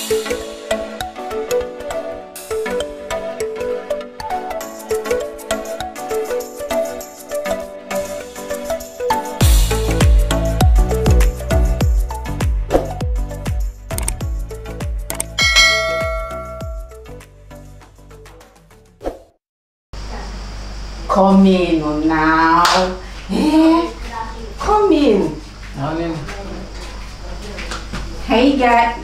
Come in now. Eh? Come in. Morning. Hey guys.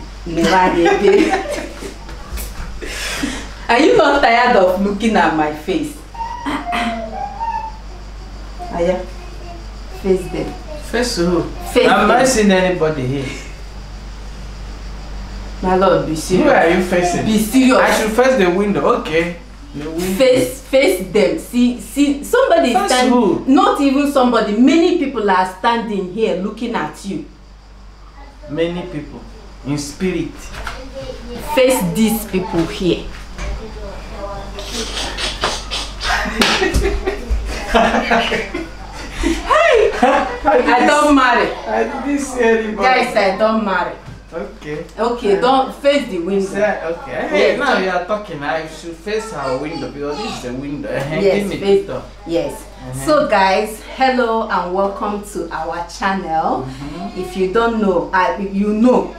Are you not tired of looking at my face? Aya, face them. Face who? Face I'm not them. seeing anybody here. My lord, be serious. Who are you facing? Be serious. I should face the window. Okay. The window. Face them. See, somebody is standing. Who? Not even somebody. Many people are standing here looking at you. Many people. In spirit. Face these people here. Hey! I don't marry. I didn't see anybody. Guys, I don't marry. Okay. Okay, don't face the window. Okay. Hey, now you are talking. I should face our window because this is the window. Yes, face. Yes. So guys, hello and welcome to our channel. If you don't know, you know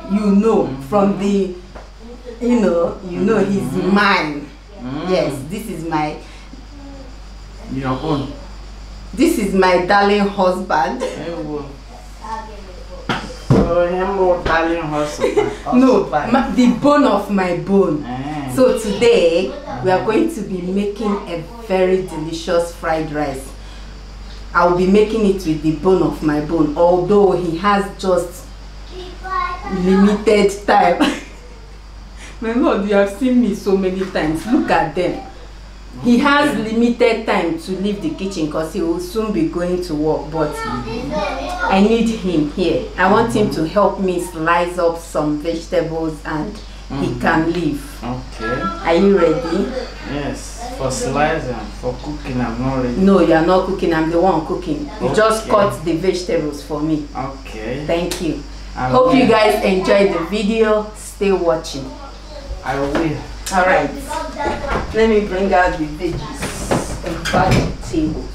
from the, you know he's mine. Yes, this is my. Your own. This is my darling husband. No, the bone of my bone. So today we are going to be making a very delicious fried rice. I will be making it with the bone of my bone, although he has just limited time. My lord, you have seen me so many times. Look at them. He has limited time to leave the kitchen because he will soon be going to work, but I need him here. I want him to help me slice up some vegetables and he can leave. Okay. Are you ready? Yes. For slicing, for cooking, I'm not ready. No, you are not cooking. I'm the one cooking. You just cut the vegetables for me. Okay. Thank you. Hope you guys enjoyed the video. Stay watching. I will. Alright, let me bring out the veggies and vegetables.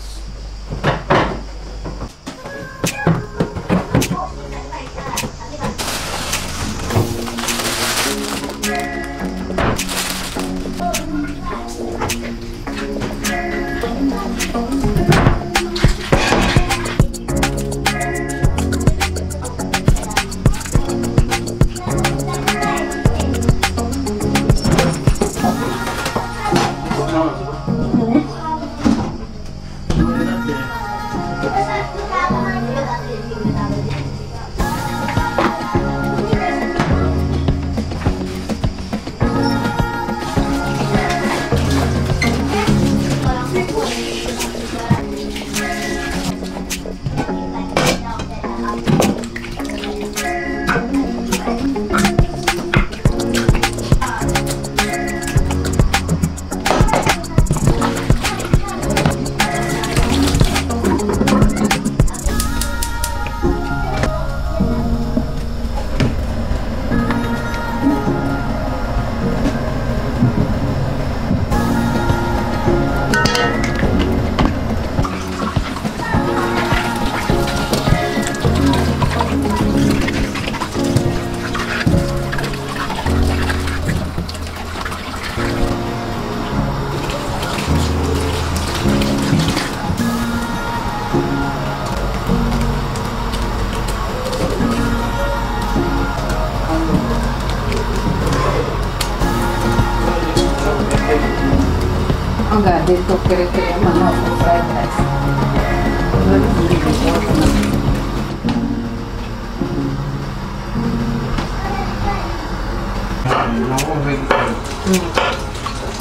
Enggak, dia tuh kira-kira mana fried rice.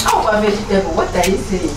Oh, a vegetable. What are you saying?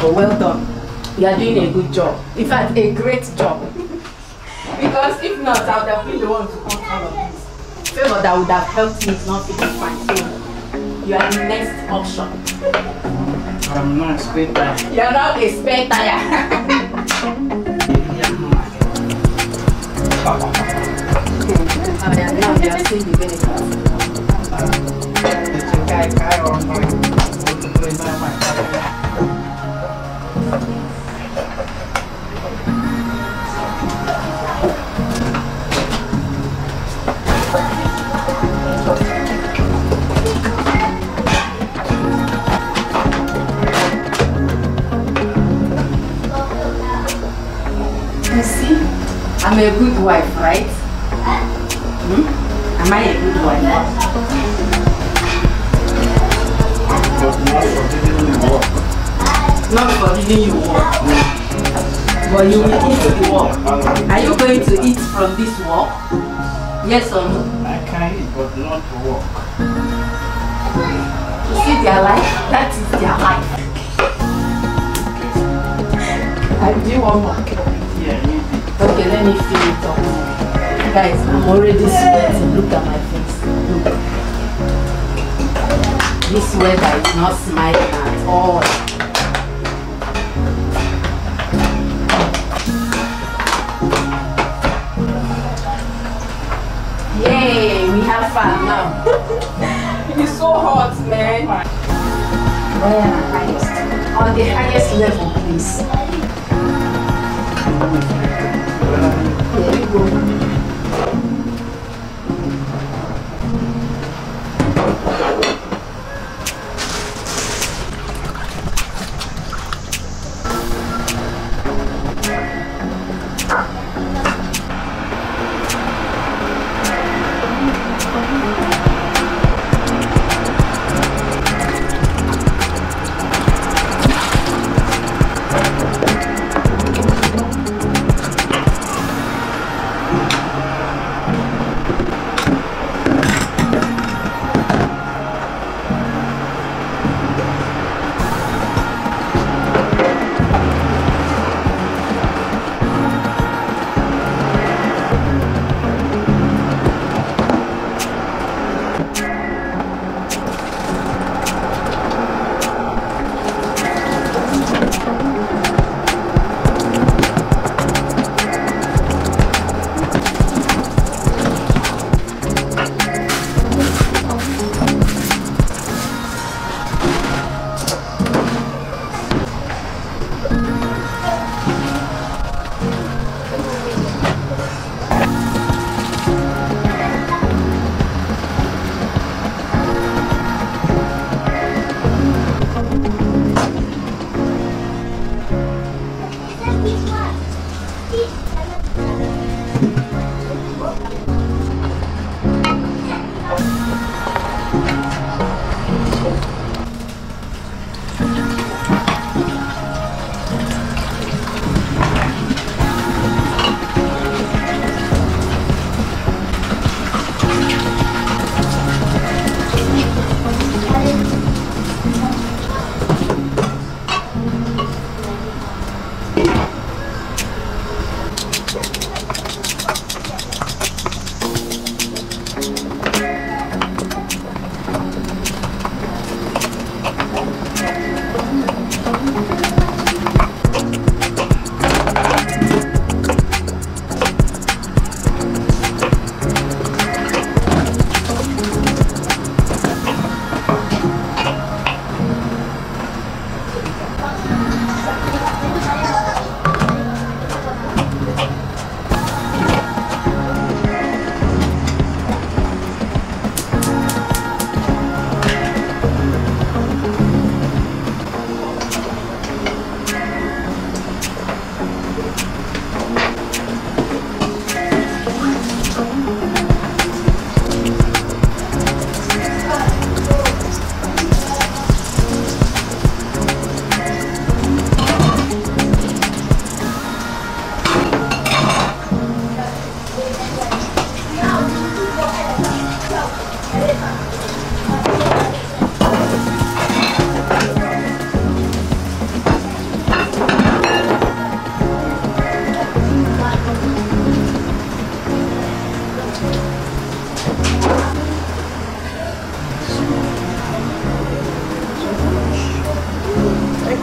but well done. You are doing a good job. In fact, a great job. Because if not, I would have been the one to cut all of this. Favour that would have helped me not feeling fine. So you are the next option. I'm not a spare tire. You are not a spare tire. Now you are seeing the benefits. You see, I'm a good wife, right? Am I a good wife? But not forbidding you work. Not forbidding you work. But you will eat the work. Are you going to eat from this work? Yes or no? I can eat, but not to work. You see their life? That is their life. I do one more. Yeah, you did. Okay, let me fill it up. Guys, I'm already sweating. Look at my face. Look. This weather is not smiling at all. Yay, we have fun now. It is so hot, man. Where am I highest? On the highest level, please. There you go.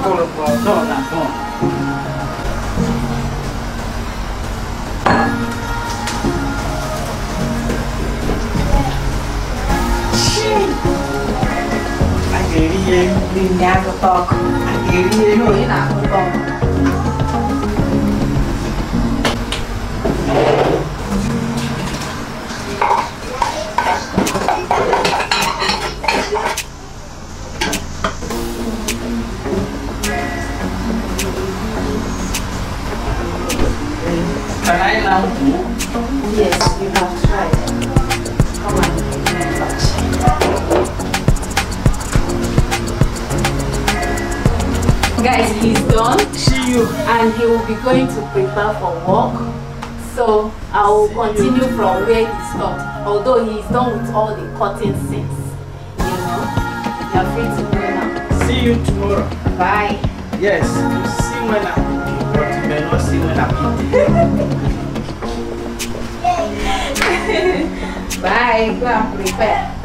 call for done and done. Can I now do? Yes, you have tried. Come on, guys, he's done. See you. And he will be going to prepare for work. So I will continue from where he stopped. Although he's done with all the cutting since. You know, you're free to go now. See you tomorrow. Bye. Yes, you see when I'm eating, but you may not see when I'm eating. Bye. Go and prepare.